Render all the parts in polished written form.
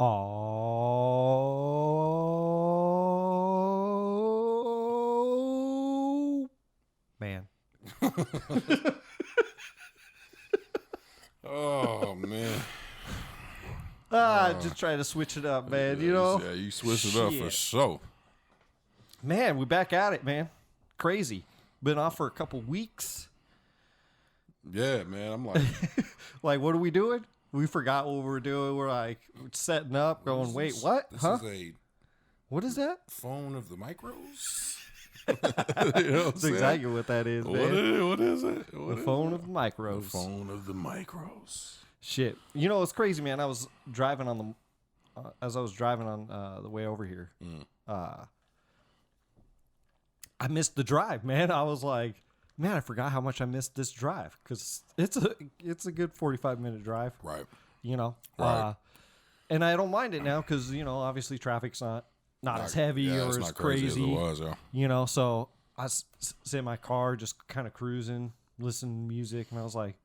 Oh, man. Oh, man. Just trying to switch it up, man. You know? Yeah, you switch it up for sure. Man, we back at it, man. Crazy. Been off for a couple weeks. Yeah, man. I'm like, Like, what are we doing? We forgot what we were doing. We're like setting up, going, wait, what? This Huh? is a What is that? phone of the micros. That's exactly what that is, man. What is it? The phone of the micros. The phone of the micros. Shit. You know, it's crazy, man. I was driving on the, as I was driving on the way over here, I missed the drive, man. I was like, man, I forgot how much I missed this drive because it's a good 45-minute drive. Right. You know? Right. And I don't mind it now because, you know, obviously traffic's not as heavy or as crazy. As it was, yeah. You know, so I was in my car just kind of cruising, listening to music, and I was like,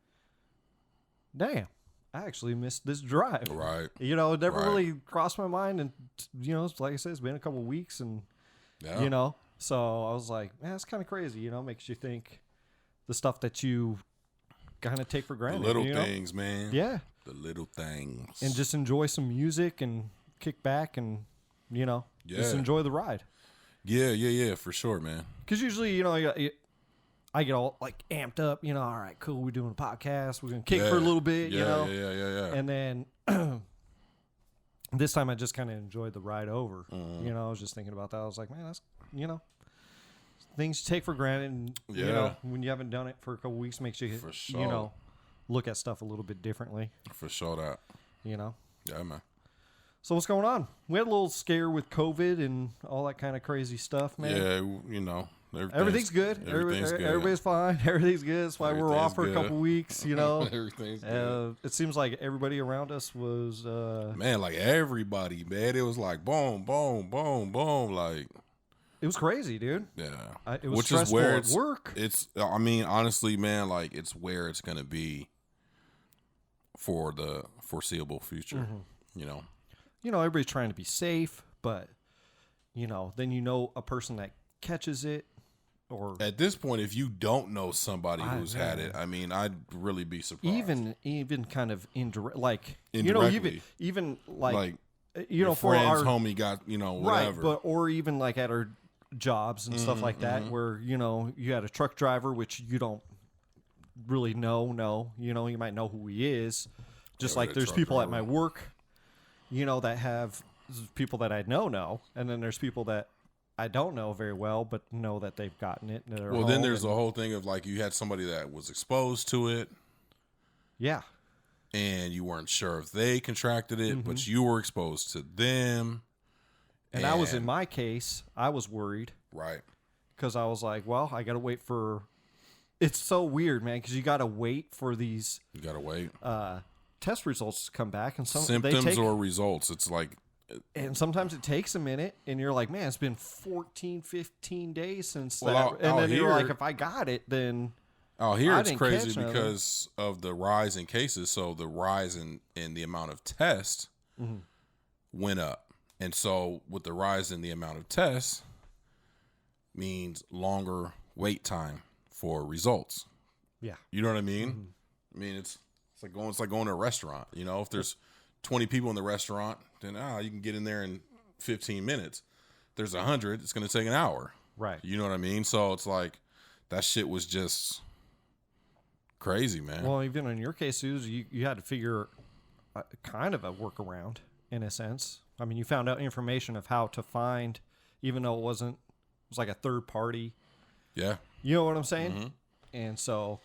damn, I actually missed this drive. Right. You know, it never really crossed my mind. And, you know, like I said, it's been a couple of weeks and, you know, so I was like, man, that's kind of crazy. You know, makes you think the stuff that you kind of take for granted. The little things, man. Yeah. The little things. And just enjoy some music and kick back and, you know, just enjoy the ride. Yeah, for sure, man. Because usually, you know, I get all like amped up, you know, all right, cool, we're doing a podcast, we're going to kick for a little bit, you know. Yeah. And then this time I just kind of enjoyed the ride over. You know, I was just thinking about that. I was like, man, that's, you know, things you take for granted. And, you know, when you haven't done it for a couple weeks, makes you, you know, look at stuff a little bit differently. For sure that. You know? Yeah, man. So what's going on? We had a little scare with COVID and all that kind of crazy stuff, man. Yeah, you know. Everything's good. Everybody's fine. Everything's good. That's why we're off for a couple weeks, you know. Everything's good. It seems like everybody around us was... man, like everybody, man. It was like boom, boom, boom, boom. Like... It was crazy, dude. Yeah. It was stressful at work. I mean, honestly, man, like it's where it's going to be for the foreseeable future, you know. You know, everybody's trying to be safe, but, you know, then you know a person that catches it or... At this point, if you don't know somebody who's had it, I mean, I'd really be surprised. Even kind of indirect, like, indirectly. You know, even like you know, for friends, our homie got, you know, whatever. Right, but, or even like at our jobs and stuff like that, where, you know, you had a truck driver, which you don't really know, you know, you might know who he is. Just like there's people at my work, you know, that have people that I know, and then there's people that I don't know very well, but know that they've gotten it. Well, then there's the whole thing of like you had somebody that was exposed to it. Yeah. And you weren't sure if they contracted it, but you were exposed to them. And I was, in my case, I was worried. Right. Because I was like, well, I got to wait for... It's so weird, man, because you got to wait for these... You got to wait. Test results to come back. And symptoms or results. It's like... And sometimes it takes a minute, and you're like, man, it's been 14, 15 days since that. And then you're like, if I got it, then... Oh, here it's crazy because of the rise in cases. So the rise in the amount of tests went up. And so with the rise in the amount of tests means longer wait time for results. Yeah. You know what I mean? I mean, it's like going to a restaurant. You know, if there's 20 people in the restaurant, then you can get in there in 15 minutes. If there's 100, it's going to take an hour. Right. You know what I mean? So it's like that shit was just crazy, man. Well, even in your case, Suze, you had to figure kind of a workaround in a sense. I mean, you found out information of how to find, even though it was like a third party. Yeah. You know what I'm saying? And so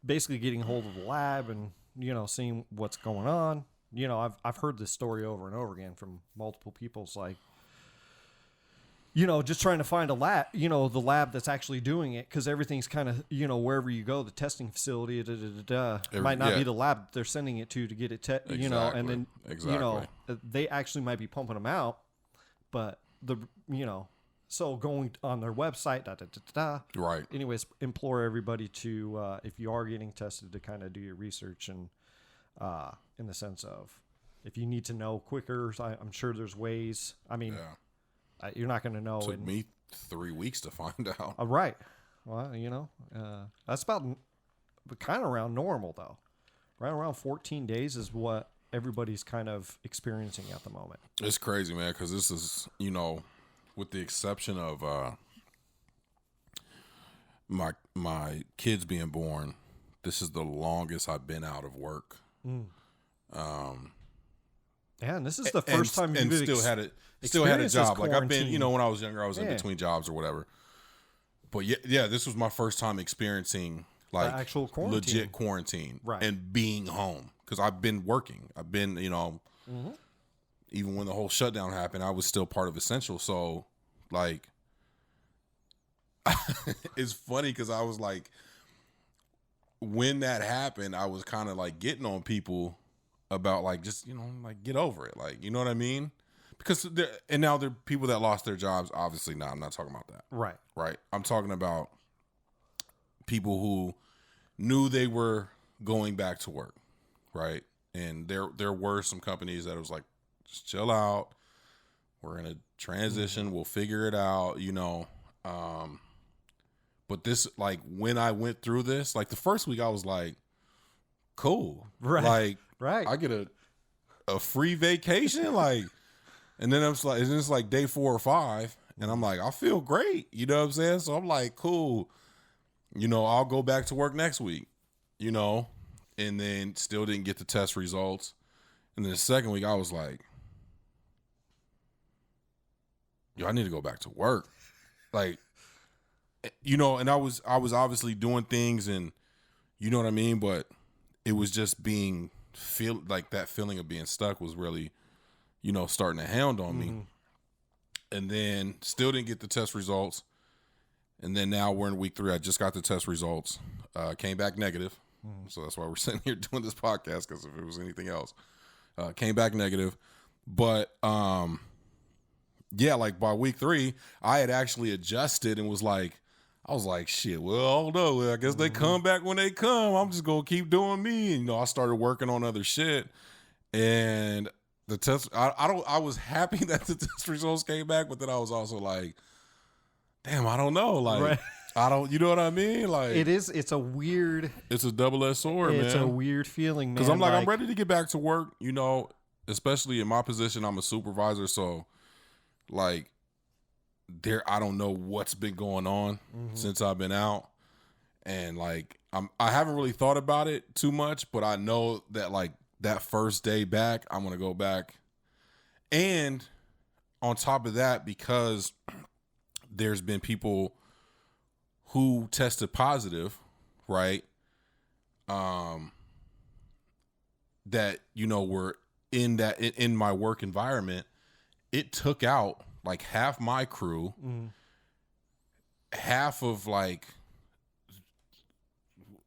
basically getting hold of the lab and, you know, seeing what's going on. You know, I've heard this story over and over again from multiple people. It's like, you know, just trying to find a lab, you know, the lab that's actually doing it, because everything's kind of, you know, wherever you go, the testing facility, it might not be the lab that they're sending it to get it, you know, and then, you know, they actually might be pumping them out, but you know, so going on their website, right. Anyways, implore everybody to, if you are getting tested, to kind of do your research and, in the sense of, if you need to know quicker, I'm sure there's ways. I mean, you're not going to know. It took me 3 weeks to find out. Right. Well, that's about kind of around normal, though. Right around 14 days is what everybody's kind of experiencing at the moment. It's crazy, man, because this is, with the exception of my kids being born, this is the longest I've been out of work. And this is the first time you've still had a job. Like I've been, when I was younger, I was in between jobs or whatever. But yeah, this was my first time experiencing like actual legit quarantine, right? And being home because I've been working. I've been, even when the whole shutdown happened, I was still part of Essential. So, like, it's funny because I was like, when that happened, I was kind of like getting on people about like just like get over it, like you know what I mean? Because now there are people that lost their jobs. Obviously, not. I'm not talking about that. Right. I'm talking about people who knew they were going back to work, right? And there were some companies that was like, just chill out. We're in a transition. We'll figure it out, But this, like, when I went through this, like the first week, I was like, cool, right? Like, right. I get a free vacation, like, and then it's like day 4 or 5, and I'm like, I feel great, you know what I'm saying? So I'm like, cool, I'll go back to work next week, and then still didn't get the test results, and then the second week I was like, yo, I need to go back to work, like, and I was obviously doing things, and you know what I mean, but it was just like that feeling of being stuck was really, starting to hound on me. And then still didn't get the test results. And then now we're in week 3. I just got the test results. Came back negative. So that's why we're sitting here doing this podcast, because if it was anything else. Came back negative. But, yeah, like by week 3, I had actually adjusted and I was like, shit, well, I don't know. I guess they come back when they come. I'm just going to keep doing me. And, I started working on other shit. And the test, I was happy that the test results came back, but then I was also like, damn, I don't know. Like, right. I don't, you know what I mean? Like, it's a double-edged sword, man. It's a weird feeling, man. Because I'm like, I'm ready to get back to work, especially in my position. I'm a supervisor. So, like, I don't know what's been going on since I've been out, and like I haven't really thought about it too much, but I know that like that first day back, I'm gonna go back, and on top of that, because there's been people who tested positive, right? That were in my work environment, it took out like half my crew, half of like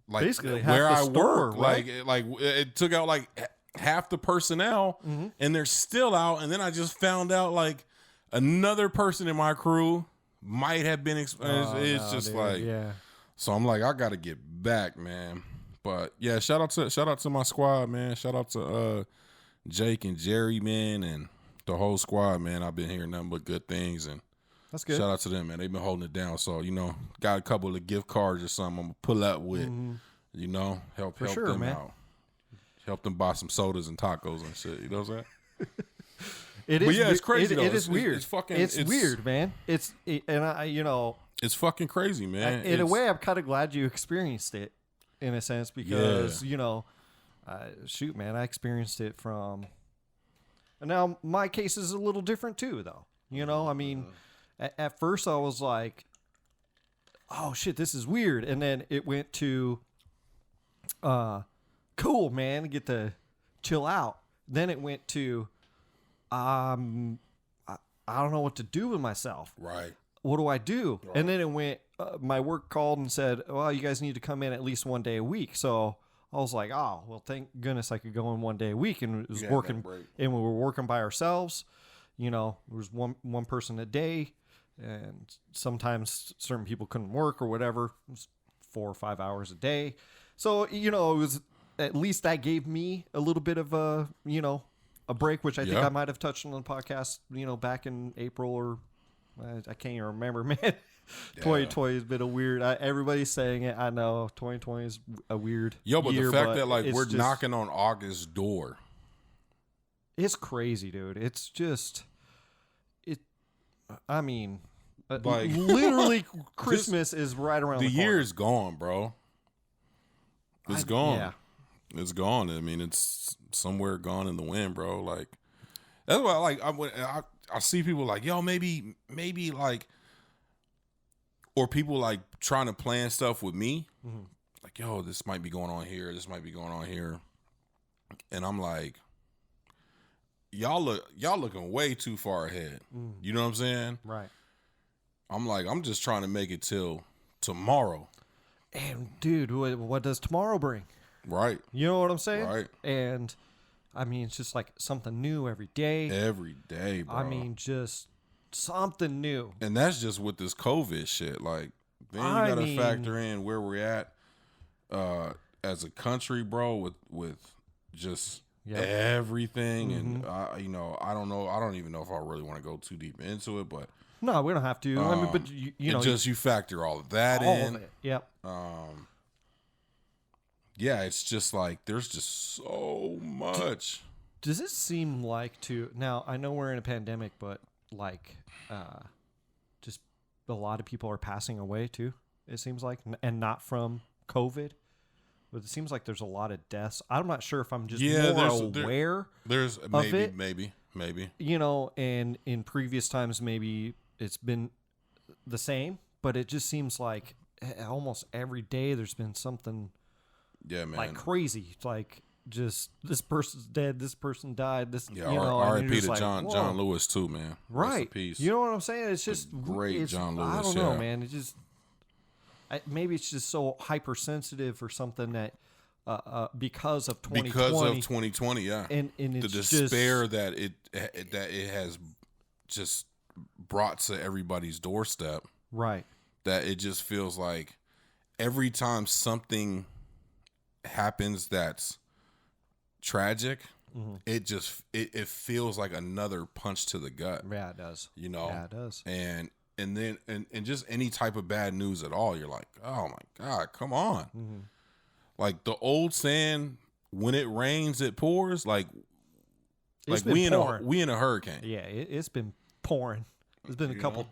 basically where half the I store, work, right? like it took out like half the personnel, and they're still out. And then I just found out like another person in my crew might have been exposed. Yeah. So I'm like, I got to get back, man. But yeah, shout out to my squad, man. Shout out to Jake and Jerry, man, and the whole squad, man. I've been hearing nothing but good things, and that's good. Shout out to them, man. They've been holding it down. So, got a couple of gift cards or something I'm gonna pull up with, help sure, them man. Out. Help them buy some sodas and tacos and shit. You know what I'm saying? It's crazy. It is weird. It's weird, man. It's fucking crazy, man. In a way, I'm kind of glad you experienced it, in a sense, because shoot, man, I experienced it from. Now, my case is a little different too, though. I mean, at first I was like, oh, shit, this is weird. And then it went to, cool, man, get to chill out. Then it went to, I don't know what to do with myself. Right. What do I do? Right. And then it went, my work called and said, well, you guys need to come in at least one day a week. So I was like, oh, well, thank goodness I could go in one day a week, and it was working, and we were working by ourselves. There was one person a day, and sometimes certain people couldn't work or whatever. It was 4 or 5 hours a day. So, it was, at least that gave me a little bit of a a break, which I think Yeah. I might have touched on the podcast, back in April or I can't even remember, man. 2020 has been a weird. Everybody's saying it. I know 2020 is a weird. But year, the fact but that like it's we're just, knocking on August's door. It's crazy, dude. It's just it. I mean, Like literally, Christmas is right around the corner. year's gone, bro. It's gone. Yeah. It's gone. I mean, it's somewhere gone in the wind, bro. Like that's why, like, I see people like, yo, maybe like, or people like trying to plan stuff with me, like, yo, this might be going on here. This might be going on here, and I'm like, y'all looking way too far ahead. You know what I'm saying? Right. I'm like, I'm just trying to make it till tomorrow. And dude, what does tomorrow bring? Right. You know what I'm saying? Right. And I mean, it's just like something new every day. Every day, bro. I mean, just something new. And that's just with this COVID shit. Like, then you got to factor in where we're at as a country, bro, with just everything. And, I don't know. I don't even know if I really want to go too deep into it, but. No, we don't have to. I mean, but you know. You factor all of that all in. Of it. Yep. Yeah, it's just like, there's just so much. Does it seem like now I know we're in a pandemic, but like just a lot of people are passing away too, it seems like, and not from COVID, but it seems like there's a lot of deaths. I'm not sure if I'm just more aware there's of maybe and in previous times maybe it's been the same, but it just seems like almost every day there's been something like crazy, like just this person's dead, this person died, this R.I.P. to John Lewis too, man. Right. You know what I'm saying? It's just great John Lewis. I don't know, man. It just maybe it's just so hypersensitive or something that because of 2020, yeah, and it's the despair that it has just brought to everybody's doorstep, right? That it just feels like every time something happens that's tragic, it feels like another punch to the gut. Yeah, it does. Yeah, it does. And then just any type of bad news at all, you're like, oh my God, come on. Like the old saying, when it rains, it pours. Like we in a hurricane. Yeah, it's been pouring. There's been a couple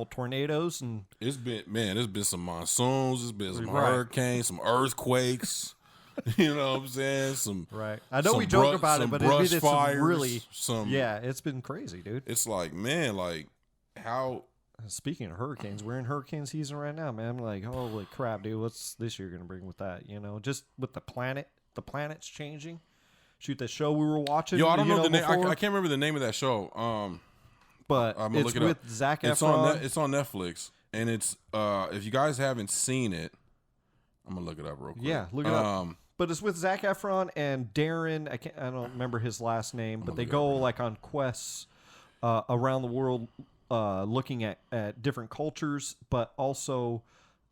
tornadoes, and there's been some monsoons, there's been some hurricanes, some earthquakes. You know what I'm saying? I know we joke about it, but it's fires, really it's been crazy, dude. It's like, man, like how. Speaking of hurricanes, we're in hurricane season right now, man. I'm like, holy crap, dude! What's this year gonna bring with that? You know, just with the planet's changing. Shoot, that show we were watching. Yo, I don't know the name. I can't remember the name of that show. But I'm gonna it's look it with up. Zac Efron. It's on Netflix, and it's if you guys haven't seen it, I'm gonna look it up real quick. Yeah, look it up. But it's with Zac Efron and Darren. I don't remember his last name, but they go like on quests around the world, looking at different cultures, but also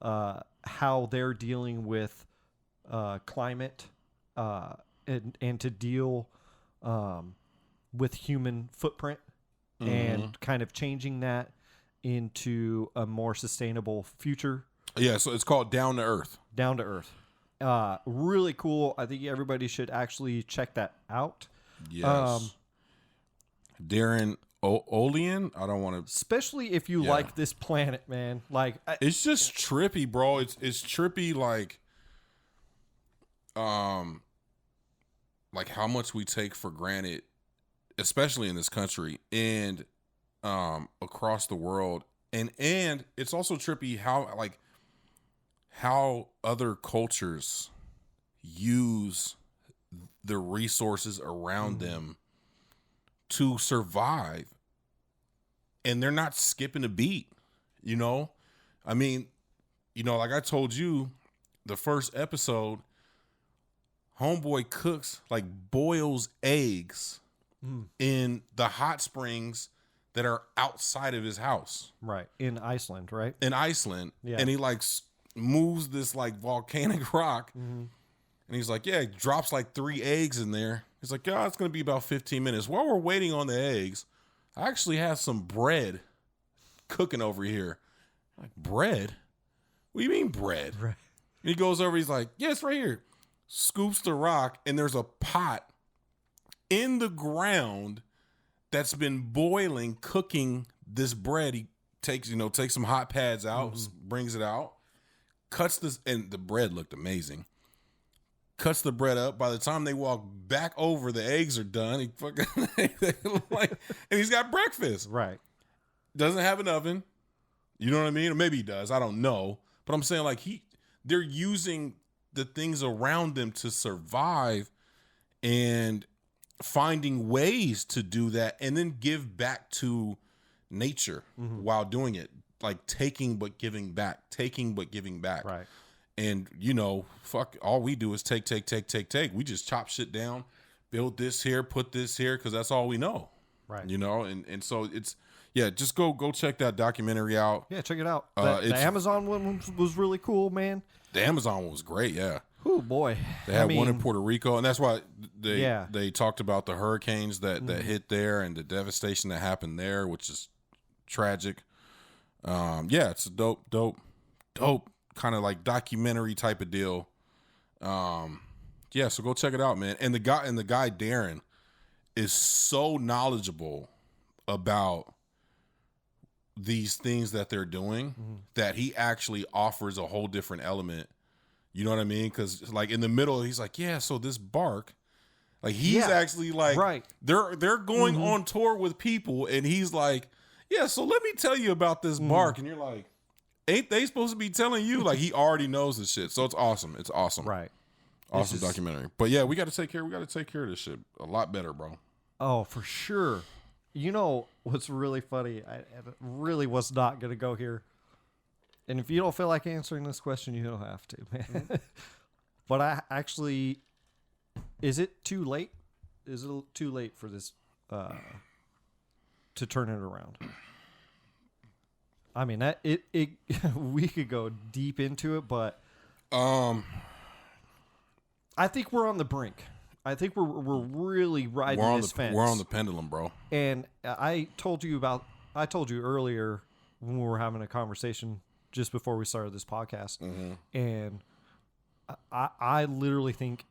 how they're dealing with climate and to deal with human footprint and kind of changing that into a more sustainable future. Yeah, so it's called Down to Earth. Down to Earth. Really cool. I think everybody should actually check that out. Yes. Darren Olean. I don't want to, especially if you like this planet, man. Like it's just trippy, bro. It's trippy, like how much we take for granted, especially in this country and across the world, and it's also trippy how other cultures use the resources around them to survive, and they're not skipping a beat. You know, I mean, like I told you, the first episode, homeboy cooks, like boils eggs in the hot springs that are outside of his house. Right. In Iceland, right? In Iceland. Yeah. And he like moves this like volcanic rock And he's like, yeah, he drops like 3 eggs in there. He's like, yeah, it's going to be about 15 minutes. While we're waiting on the eggs, I actually have some bread cooking over here. I'm like, bread? What do you mean bread? Right. And he goes over, he's like, yeah, it's right here. Scoops the rock, and there's a pot in the ground that's been boiling, cooking this bread. He takes some hot pads out, brings it out, cuts this, and the bread looked amazing. Cuts the bread up. By the time they walk back over, the eggs are done. He fucking and he's got breakfast. Right. Doesn't have an oven. You know what I mean? Or maybe he does. I don't know. But I'm saying like they're using the things around them to survive and finding ways to do that and then give back to nature while doing it. Like taking but giving back. Right. And, fuck, all we do is take. We just chop shit down, build this here, put this here, because that's all we know. Right. And so it's, just go check that documentary out. Yeah, check it out. The Amazon one was really cool, man. The Amazon one was great, yeah. Oh, boy. They had one in Puerto Rico, and that's why they talked about the hurricanes that hit there and the devastation that happened there, which is tragic. It's a dope kind of like documentary type of deal. So go check it out, man. And the guy Darren is so knowledgeable about these things that they're doing that he actually offers a whole different element. You know what I mean? Because like in the middle, he's like, yeah, so this bark, like he's actually like, right. They're going on tour with people, and he's like, yeah, so let me tell you about this bark, and you're like, ain't they supposed to be telling you? Like he already knows this shit, so it's awesome. It's awesome, right? Awesome documentary. But yeah, we got to take care. We got to take care of this shit a lot better, bro. Oh, for sure. You know what's really funny? I really was not going to go here. And if you don't feel like answering this question, you don't have to, man. But I actually, is it too late? Is it too late for this to turn it around? I mean, that it we could go deep into it, but I think we're on the brink. I think we're really riding this fence. We're on the pendulum, bro. And I told you earlier when we were having a conversation just before we started this podcast, and I literally think,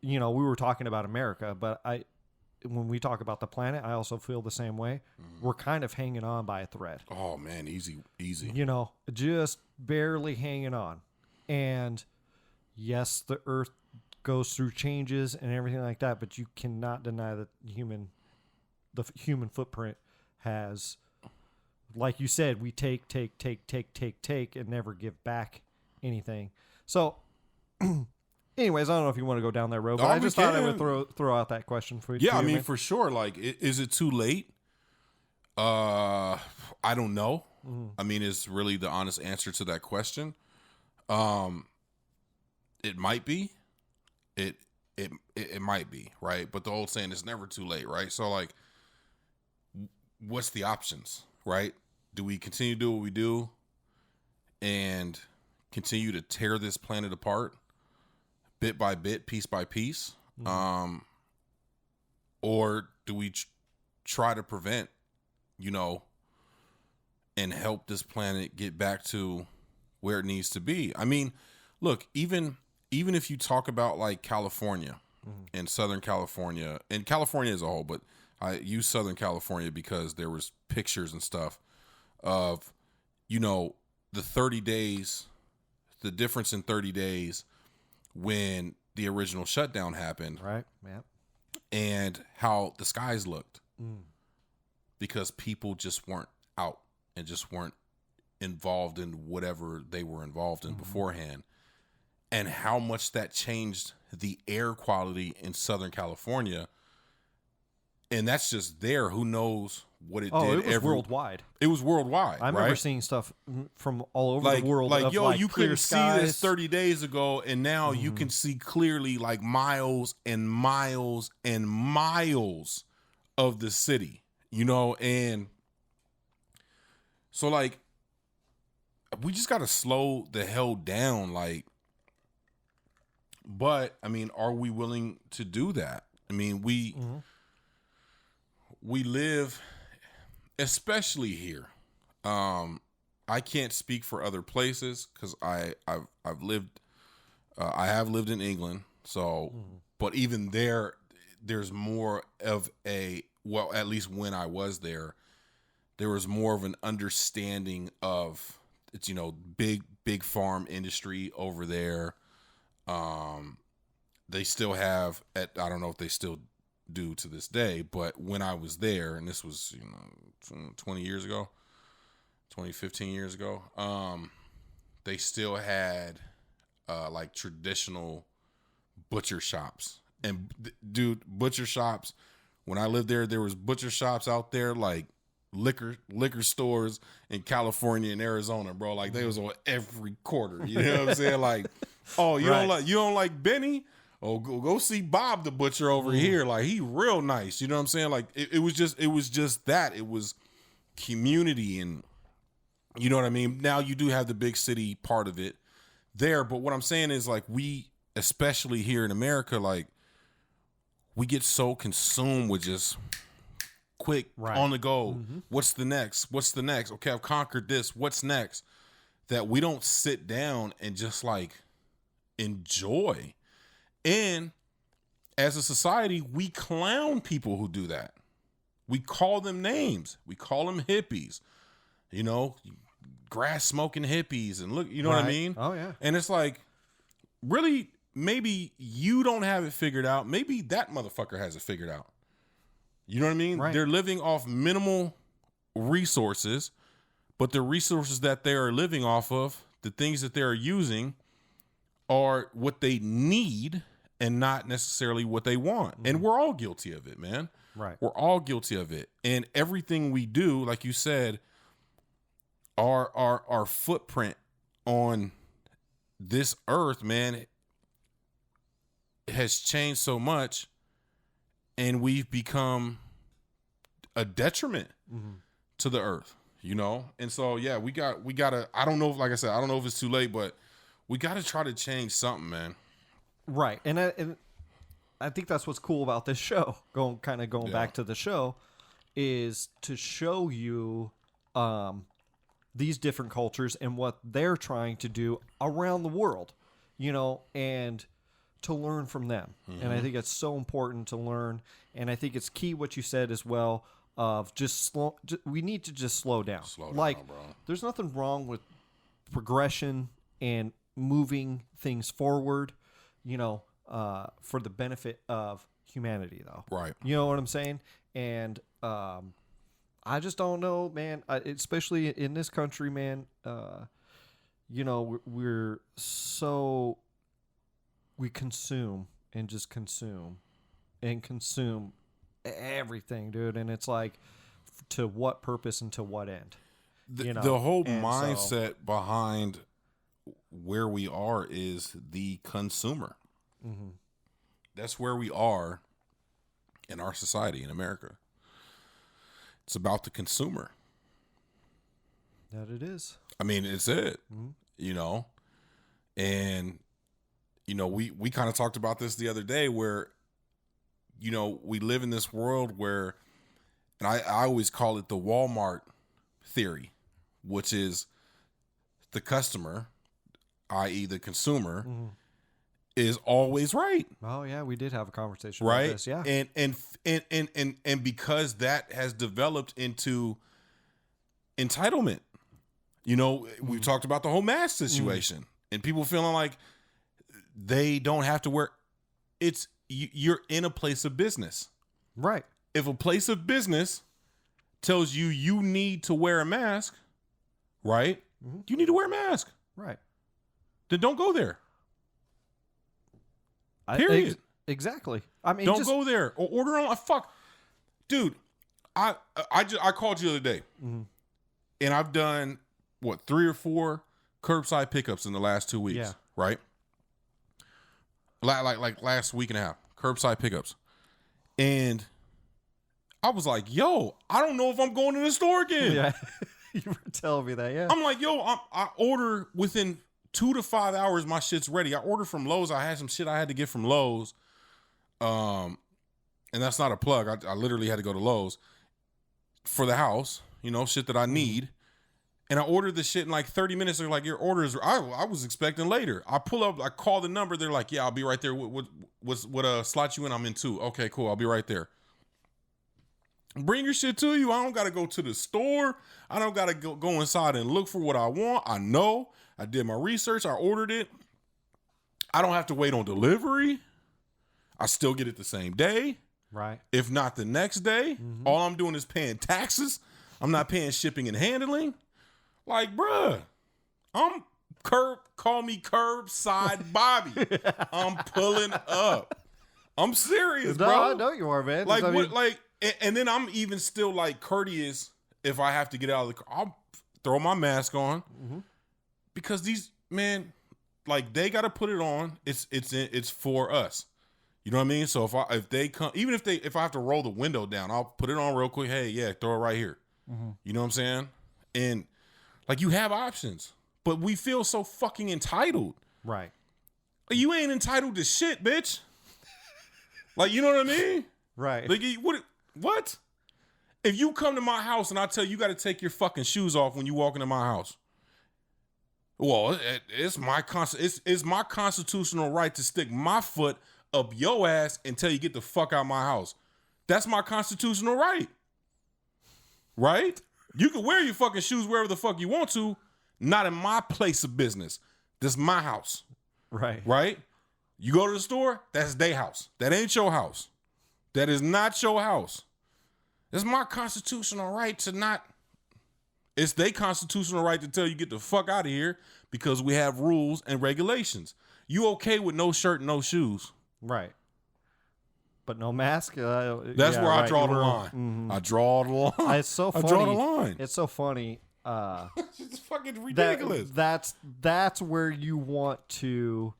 we were talking about America, but when we talk about the planet, I also feel the same way. We're kind of hanging on by a thread. Oh man, easy. Just barely hanging on. And yes, the Earth goes through changes and everything like that, but you cannot deny that the human footprint has, like you said, we take, and never give back anything. So, anyways, I don't know if you want to go down that road, but I just thought I would throw out that question for you. Yeah, I mean, for sure. Like, is it too late? I don't know. I mean, is really the honest answer to that question. It might be. It might be, right? But the old saying is never too late, right? So, like, what's the options, right? Do we continue to do what we do and continue to tear this planet apart bit by bit, piece by piece? Or do we try to prevent, and help this planet get back to where it needs to be? I mean, look, even if you talk about like California and Southern California and California as a whole, but I use Southern California because there was pictures and stuff of, the 30 days, the difference in 30 days when the original shutdown happened. Right. Yeah. And how the skies looked because people just weren't out and just weren't involved in whatever they were involved in beforehand. And how much that changed the air quality in Southern California. And that's just there. Who knows what it did? It was worldwide. It was worldwide. I remember seeing stuff from all over the world. You couldn't see this 30 days ago, and now you can see clearly like miles and miles and miles of the city, and so like we just got to slow the hell down. Like, But I mean, are we willing to do that? I mean, we live, especially here. I can't speak for other places because I have lived in England. So, but even there's more of at least when I was there was more of an understanding of it's, big farm industry over there. They still have I don't know if they still do to this day, but when I was there, and this was, 20 years ago, 15 years ago, they still had, like traditional butcher shops. And dude, butcher shops, when I lived there was butcher shops out there like liquor stores in California and Arizona, bro. Like they was on every corner. You know what I'm saying? Like, oh, you don't like Benny? Oh, go see Bob the butcher over here. Like he real nice. You know what I'm saying? Like it was just that. It was community, and you know what I mean? Now you do have the big city part of it there, but what I'm saying is like we, especially here in America, like we get so consumed with just quick on the go. What's the next? Okay, I've conquered this. What's next? That we don't sit down and just like enjoy. And as a society, we clown people who do that. We call them names. We call them hippies, grass smoking hippies. And look, you know what I mean? Oh yeah. And it's like, really, maybe you don't have it figured out. Maybe that motherfucker has it figured out. You know what I mean? Right. They're living off minimal resources, but the resources that they are living off of, the things that they're using, are what they need and not necessarily what they want. And we're all guilty of it, man. Right. We're all guilty of it. And everything we do, like you said, our footprint on this earth, man, has changed so much, and we've become a detriment to the earth, And so, yeah, we gotta, I don't know if, like I said, I don't know if it's too late, but we gotta try to change something, man. Right. And I think that's what's cool about this show, going back to the show, is to show you these different cultures and what they're trying to do around the world, and to learn from them. And I think it's so important to learn. And I think it's key what you said as well of we need to just slow down. Slow down, like, bro. There's nothing wrong with progression and moving things forward, for the benefit of humanity, though. Right. You know what I'm saying? And I just don't know, man. Especially in this country, man. We're so, we consume and just consume and consume everything, dude. And it's like, to what purpose and to what end? The whole mindset behind where we are is the consumer. That's where we are in our society in America. It's about the consumer. That it is. I mean, it's it. And we kind of talked about this the other day where we live in this world where, and I always call it the Walmart theory, which is the customer, i.e. the consumer, is always right. Oh yeah, we did have a conversation right? about this. Yeah. And because that has developed into entitlement. We've talked about the whole mask situation and people feeling like they don't have to wear. You're in a place of business. Right. If a place of business tells you need to wear a mask, right? You need to wear a mask. Right. Then don't go there. Period. Exactly. I mean, don't go there or order on. Fuck, dude. I called you the other day, and I've done 3 or 4 curbside pickups in the last 2 weeks. Yeah. Right. Like last week and a half, curbside pickups, and I was like, "Yo, I don't know if I'm going to the store again." Yeah, you were telling me that. Yeah. I'm like, "Yo, I order within 2 to 5 hours, my shit's ready. I ordered from Lowe's. I had some shit I had to get from Lowe's. And that's not a plug. I literally had to go to Lowe's for the house, shit that I need. And I ordered the shit in like 30 minutes. They're like, your order is, I was expecting later. I pull up, I call the number. They're like, yeah, I'll be right there. What slot you in? I'm in 2. Okay, cool. I'll be right there. Bring your shit to you. I don't got to go to the store. I don't got to go inside and look for what I want. I know. I did my research. I ordered it. I don't have to wait on delivery. I still get it the same day. Right. If not the next day. Mm-hmm. All I'm doing is paying taxes. I'm not paying shipping and handling. Like, bruh, call me curbside Bobby. I'm pulling up. I'm serious, bro. I know you are, man. Like, and then I'm even still like courteous if I have to get out of the car. I'll throw my mask on because these, man, like they got to put it on. It's for us. You know what I mean? So if they come, even if I have to roll the window down, I'll put it on real quick. Hey, yeah, throw it right here. Mm-hmm. You know what I'm saying? And like you have options, but we feel so fucking entitled. Right. You ain't entitled to shit, bitch. Like, you know what I mean? Right. Like, what? If you come to my house and I tell you got to take your fucking shoes off when you walk into my house, well, it's my constitutional right to stick my foot up your ass until you get the fuck out of my house. That's my constitutional right. Right? You can wear your fucking shoes wherever the fuck you want to, not in my place of business. This is my house. Right. Right? You go to the store, that's their house. That ain't your house. That is not your house. It's my constitutional right to not. It's their constitutional right to tell you get the fuck out of here because we have rules and regulations. You okay with no shirt and no shoes? Right. But no mask? That's where I draw the line. Mm-hmm. I draw the line. It's so funny. I draw the line. It's so funny. It's fucking ridiculous. That's where you want to.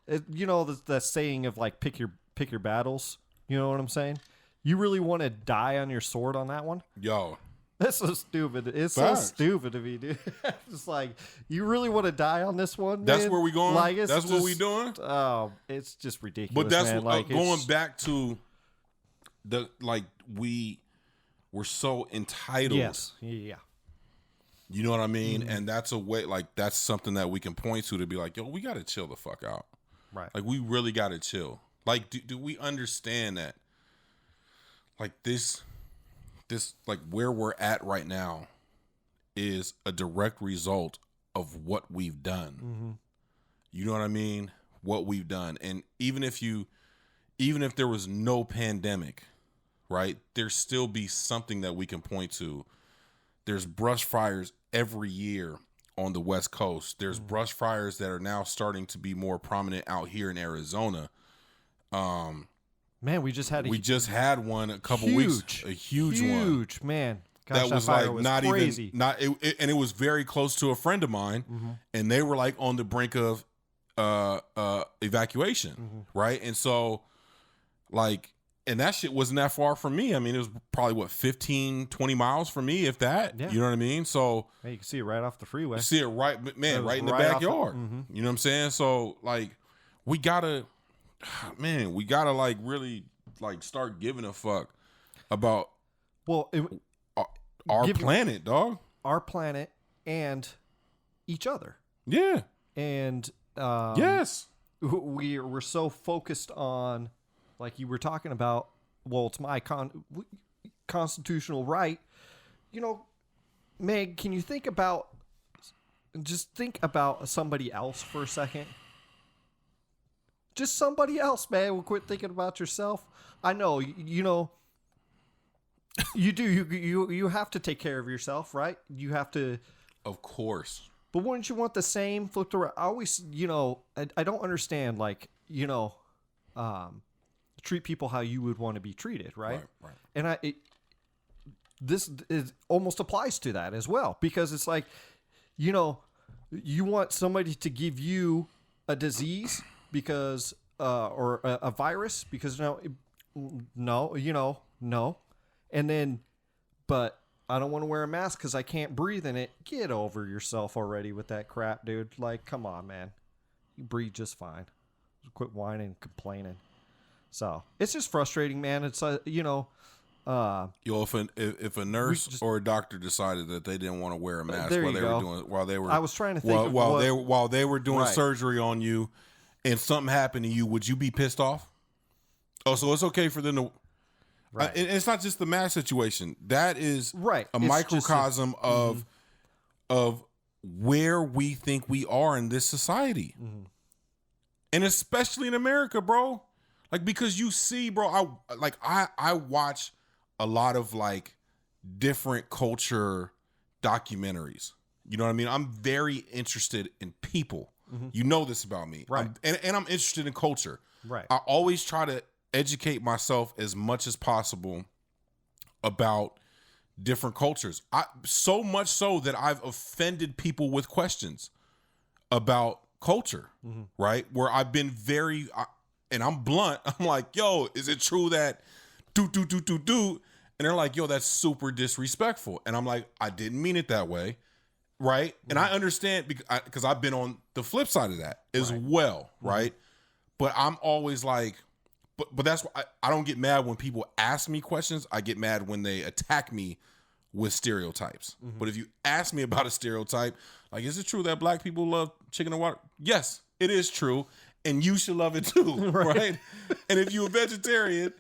The saying of like pick your battles. You know what I'm saying? You really want to die on your sword on that one? Yo. That's so stupid. It's Facts. So stupid of me, dude. Just like, you really want to die on this one, That's man? Where we going? Like, that's what we doing? Oh, it's just ridiculous, but that's man. What, going back to we're so entitled. Yes. Yeah. You know what I mean? Mm-hmm. And that's a way, like, that's something that we can point to be like, yo, we got to chill the fuck out. Right. Like, we really got to chill. Like, do we understand that? Like, this, like, where we're at right now is a direct result of what we've done. Mm-hmm. You know what I mean? What we've done. And even if there was no pandemic, right, there'd still be something that we can point to. There's brush fires every year on the West Coast. There's brush fires that are now starting to be more prominent out here in Arizona. Man, we just had one a couple weeks. A huge one. Huge, man. Gosh, that was like was not crazy. Even and it was very close to a friend of mine, and they were like on the brink of evacuation, right? And so, like, and that shit wasn't that far from me. I mean, it was probably 15, 20 miles from me, if that. Yeah. You know what I mean? So hey, you can see it right off the freeway. You see it right, man, right in the backyard. You know what I'm saying? So, like, we gotta like really like start giving a fuck about our planet, dog. Our planet and each other. Yeah. And yes, we're so focused on, like you were talking about. Well, it's my constitutional right. You know, Meg, can you think about somebody else for a second? Just somebody else, man. We'll quit thinking about yourself. I know, you know, you do. You have to take care of yourself, right? You have to. Of course. But wouldn't you want the same flipped around? I always, I don't understand, like, treat people how you would want to be treated, right? Right. And this almost applies to that as well, because it's like, you want somebody to give you a disease because or a virus because no, and then but I don't want to wear a mask because I can't breathe in it. Get over yourself already with that crap, dude. Like, come on, man. You breathe just fine. Quit whining and complaining. So it's just frustrating, man. It's if a nurse or a doctor decided that they didn't want to wear a mask I was trying to think while they were doing right. surgery on you, and something happened to you, would you be pissed off? Oh, so it's okay for them to. Right. It's not just the mask situation. That is a microcosm of where we think we are in this society, and especially in America, bro. Like, because you see, bro, I watch a lot of like different culture documentaries. You know what I mean? I'm very interested in people. You know this about me, right? And I'm interested in culture, right? I always try to educate myself as much as possible about different cultures. So much so that I've offended people with questions about culture, right? Where I've been and I'm blunt. I'm like, yo, is it true that do? And they're like, yo, that's super disrespectful. And I'm like, I didn't mean it that way, right? And I understand because I've been on the flip side of that as well, right? But I'm always like, but that's why I don't get mad when people ask me questions. I get mad when they attack me with stereotypes. But if you ask me about a stereotype, like, is it true that black people love chicken and water? Yes, it is true. And you should love it too, right? And if you're a vegetarian,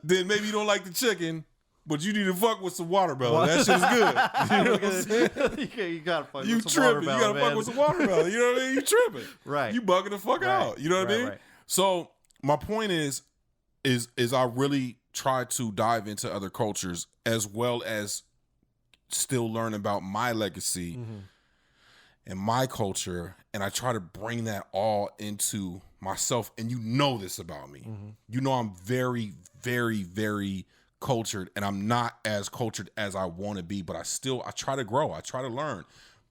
then maybe you don't like the chicken, but you need to fuck with some watermelon. That shit's good. You know what I'm saying? You gotta fuck you with some tripping. watermelon, You gotta fuck with some watermelon. You know what I mean? You tripping. Right. You bugging the fuck out. You know what I mean? Right. So my point is I really try to dive into other cultures as well as still learn about my legacy and my culture, and I try to bring that all into myself. And you know this about me. You know I'm very, very, very cultured, and I'm not as cultured as I want to be, but I try to grow. I try to learn.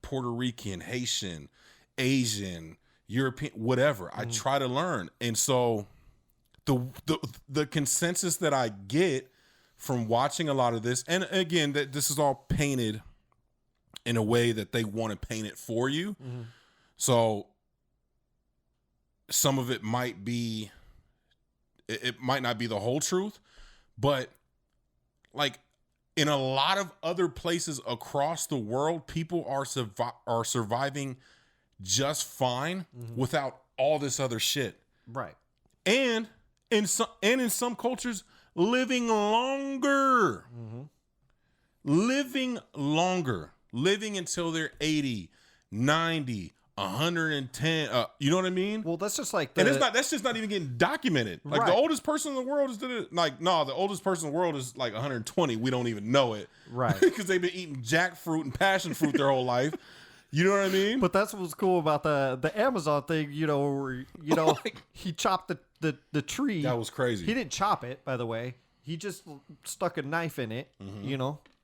Puerto Rican, Haitian, Asian, European, whatever. I try to learn. And so the consensus that I get from watching a lot of this, and again, that this is all painted in a way that they want to paint it for you. So some of it might be, it might not be the whole truth, but like in a lot of other places across the world, people are surviving just fine without all this other shit. Right. And in some cultures, living longer. Living until they're 80, 90, 110. You know what I mean? Well, that's just like that's just not even getting documented. Like right. The oldest person in the world is the oldest person in the world is like 120. We don't even know it. Right. Because they've been eating jackfruit and passion fruit their whole life. You know what I mean? But that's what's cool about the Amazon thing, where, he chopped the tree. That was crazy. He didn't chop it, by the way. He just stuck a knife in it,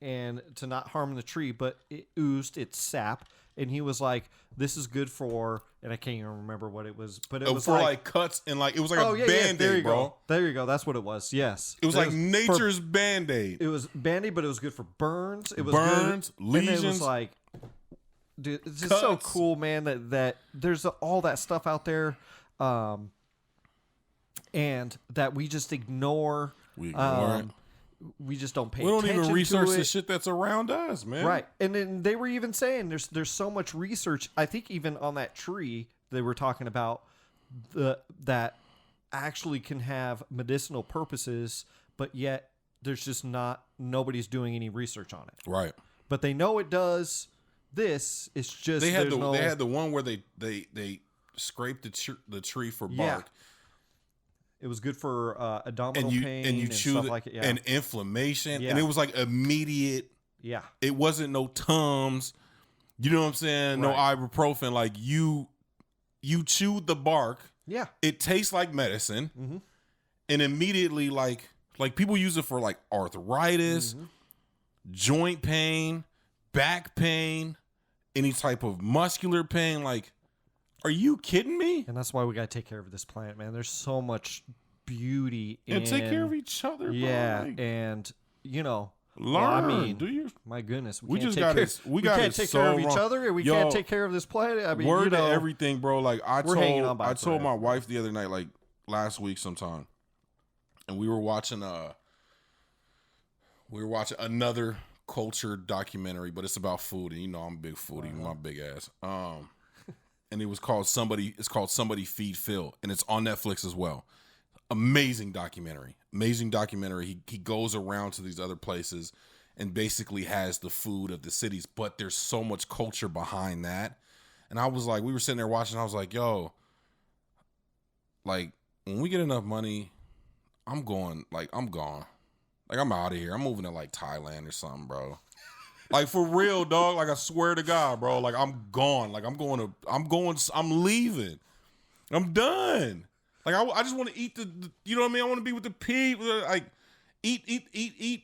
and to not harm the tree, but it oozed its sap. And he was like, this is good for, and I can't even remember what it was, but it was for like cuts and like, it was like a Band-Aid, there you bro. Go. There you go. That's what it was. Yes. It was like nature's Band-Aid. It was Band-Aid, but it was good for burns. It was burns, good. lesions. And it was like, dude, it's just so cool, man, that there's all that stuff out there, and that we just ignore. We ignore it. We just don't pay attention to it. We don't even research the shit that's around us, man. Right. And then they were even saying there's so much research. I think even on that tree, they were talking about that actually can have medicinal purposes, but yet there's just nobody's doing any research on it. Right. But they know it does. This is just they had the one where they scraped the tree for bark. Yeah. It was good for abdominal pain and stuff like it. Yeah. And inflammation. Yeah. And it was like immediate. Yeah. It wasn't no Tums. You know what I'm saying? No ibuprofen. Like you chewed the bark. Yeah. It tastes like medicine. And immediately like people use it for like arthritis, joint pain, back pain, any type of muscular pain. Like, are you kidding me? And that's why we got to take care of this planet, man. There's so much beauty and take care of each other. Yeah. Bro. Like, and, Learn. Well, I mean, do you? My goodness, We just got it. We can't take so care of wrong. each other, and we can't take care of this planet. I mean, word to everything, bro. Like I told my wife the other night, like last week sometime, and we were watching another culture documentary, but it's about food, and you know I'm a big foodie, my big ass. And it was called Somebody Feed Phil, and it's on Netflix as well. Amazing documentary. He goes around to these other places and basically has the food of the cities, but there's so much culture behind that. And I was like, we were sitting there watching, I was like, yo, like when we get enough money, I'm gone. Like I'm out of here. I'm moving to like Thailand or something, bro. Like for real, dog. Like I swear to God, bro. Like I'm gone. Like I'm leaving. I'm done. Like I just want to eat the, you know what I mean? I want to be with the people. Like eat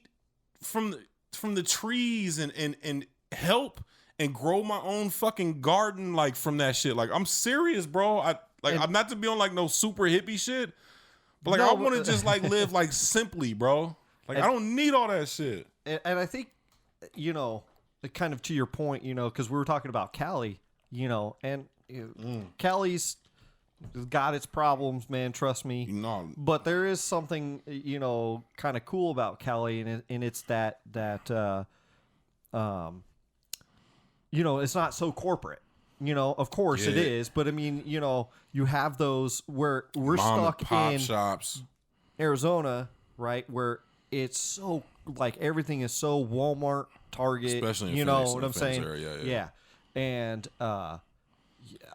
from the trees and help and grow my own fucking garden. Like from that shit. Like I'm serious, bro. I'm not to be on like no super hippie shit, but like I want to just like live like simply, bro. Like I don't need all that shit. And I think, you know, kind of to your point, you know, because we were talking about Cali, you know, and Cali's got its problems, man. Trust me. No. But there is something, you know, kind of cool about Cali, and it's that you know, it's not so corporate. You know, of course it is, but I mean, you know, you have those where we're stuck in shops, Arizona, right, where it's so like everything is so Walmart, Target, especially in you Phoenix, know what I'm saying? Area, yeah. And I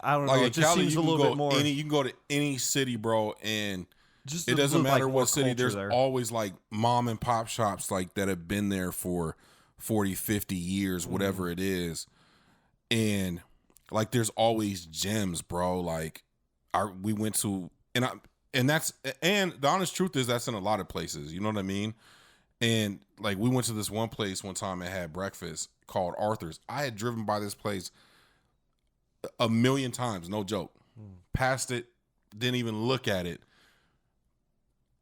don't like know, it just Cali, seems a little bit more. You can go to any city, bro, and just it doesn't matter like what city. There's there. always like mom and pop shops like that have been there for 40, 50 years, whatever it is, and like there's always gems, bro. Like we went to, and the honest truth is that's in a lot of places. You know what I mean? And like we went to this one place one time and had breakfast called Arthur's. I had driven by this place a million times, no joke. Passed it, didn't even look at it.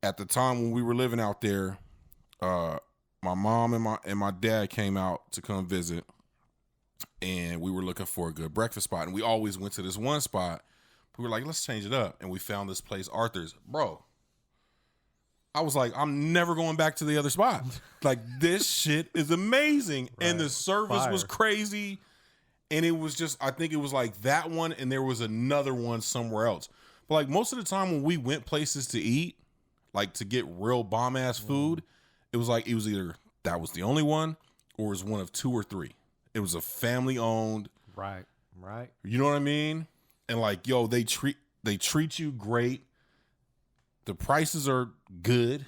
At the time when we were living out there, my mom and my dad came out to come visit, and we were looking for a good breakfast spot. And we always went to this one spot. We were like, let's change it up. And we found this place, Arthur's. Bro, I was like, I'm never going back to the other spot. Like, this shit is amazing. Right. And the service was crazy. And it was just, I think it was like that one, and there was another one somewhere else. But like most of the time when we went places to eat, like to get real bomb ass food, it was either that was the only one, or it was one of two or three. It was a family owned. Right. You know what I mean? And like, yo, they treat you great. The prices are good.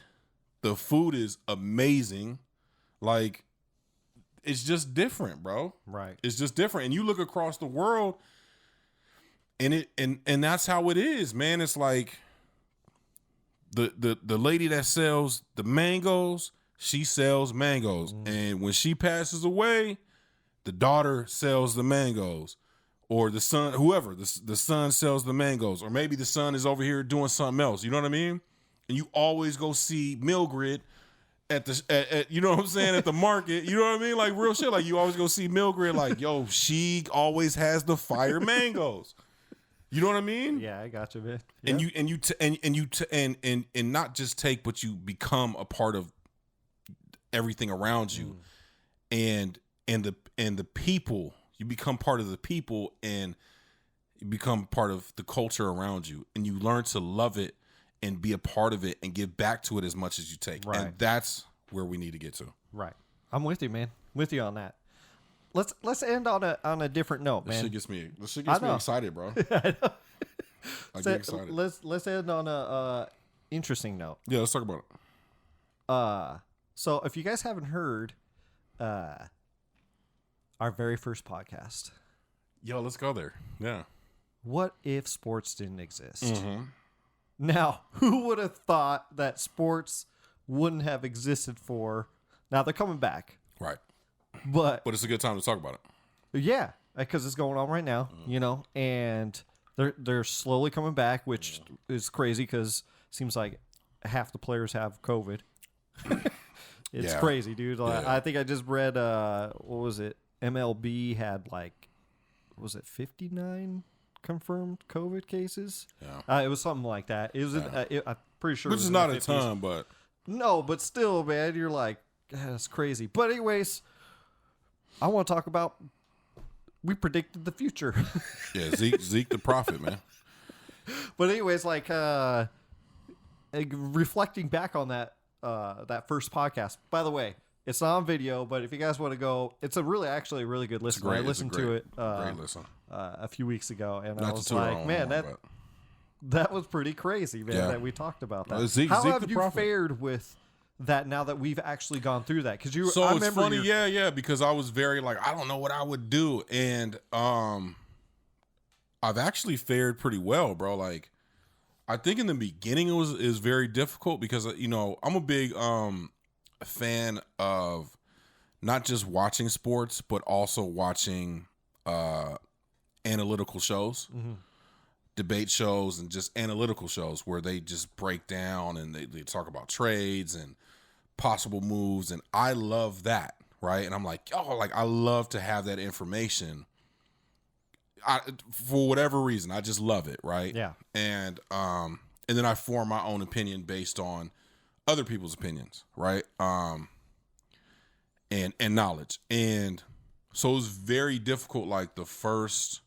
The food is amazing. Like, it's just different, bro. Right. It's just different. And you look across the world, and that's how it is, man. It's like the lady that sells the mangoes, she sells mangoes. And when she passes away, the daughter sells the mangoes. Or the son, whoever, the son sells the mangoes. Or maybe the son is over here doing something else. You know what I mean? And you always go see Mildred at you know what I'm saying, at the market. You know what I mean? Like real shit. Like you always go see Mildred. Like, yo, she always has the fire mangoes. You know what I mean? Yeah, I got you, man. Yep. And not just take, but you become a part of everything around you, and the people. You become part of the people, and you become part of the culture around you, and you learn to love it and be a part of it and give back to it as much as you take. Right. And that's where we need to get to. Right. I'm with you, man. With you on that. Let's end on a different note, man. This shit gets me excited, bro. I know. I get excited. Let's end on a interesting note. Yeah, let's talk about it. So if you guys haven't heard, our very first podcast. Yo, let's go there. Yeah. What if sports didn't exist? Now, who would have thought that sports wouldn't have existed for? Now they're coming back. Right. But it's a good time to talk about it. Yeah, because it's going on right now, you know, and they're slowly coming back, which is crazy because it seems like half the players have COVID. It's crazy, dude. I think I just read, what was it? MLB had was it 59 confirmed COVID cases? Yeah. It was something like that. It was, I'm pretty sure. Which is not a ton, but. No, but still, man, you're like, that's crazy. But anyways, I want to talk about, we predicted the future. Yeah, Zeke the prophet, man. But anyways, reflecting back on that first podcast. By the way, it's not on video, but if you guys want to go, it's actually a really good listen. I listened to it a few weeks ago, and I was like, man, that was pretty crazy, man, that we talked about that. How have you fared with that now that we've actually gone through that? Because it's funny, because I was very I don't know what I would do, and I've actually fared pretty well, bro. I think in the beginning it was very difficult because I'm a big fan of not just watching sports but also watching analytical shows. Mm-hmm. Debate shows and just analytical shows where they just break down and they talk about trades and possible moves, and I love that, right? And I'm like, I love to have that information. For whatever reason, I just love it, right? Yeah. And then I form my own opinion based on other people's opinions, right? And knowledge. And so it was very difficult the first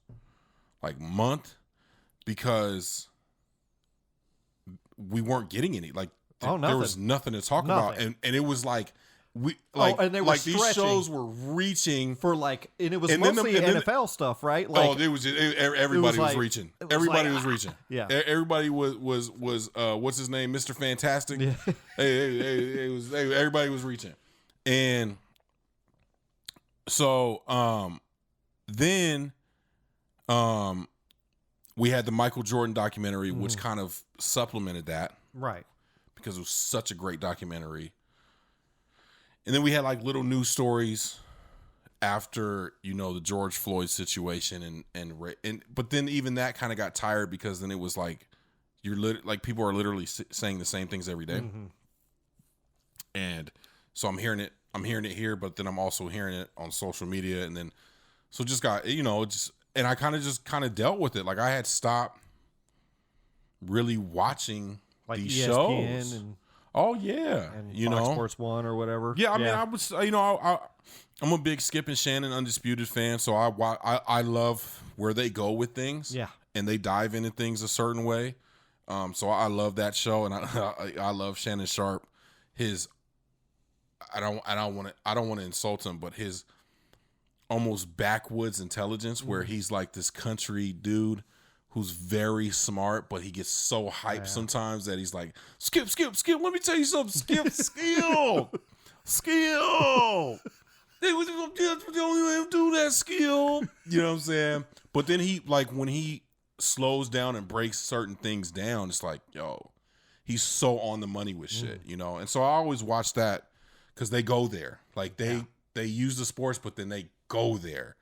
month because we weren't getting any there was nothing to talk about, and it was and they were these shows were reaching for and it was mostly NFL stuff, right? Everybody was reaching. Everybody was reaching. Yeah, everybody was what's his name, Mr. Fantastic. Yeah. Everybody was reaching, and so then we had the Michael Jordan documentary, which kind of supplemented that, right? Because it was such a great documentary. And then we had little news stories after, the George Floyd situation and but then even that kind of got tired because then it was people are literally saying the same things every day. Mm-hmm. And so I'm hearing it here, but then I'm also hearing it on social media. And then, so it just got, and I kind of dealt with it. I had stopped really watching these ESPN shows. And and Fox Sports 1 or whatever. Yeah, I mean, I was, I'm a big Skip and Shannon Undisputed fan, so I love where they go with things. Yeah, and they dive into things a certain way. So I love that show, and I love Shannon Sharp. I don't want to insult him, but his almost backwoods intelligence, where he's this country dude who's very smart, but he gets so hyped sometimes that he's like, Skip, let me tell you something, Skip, skill. They was the only way to do that, skill. You know what I'm saying? But then he, when he slows down and breaks certain things down, it's he's so on the money with shit, And so I always watch that because they go there. They use the sports, but then they go there.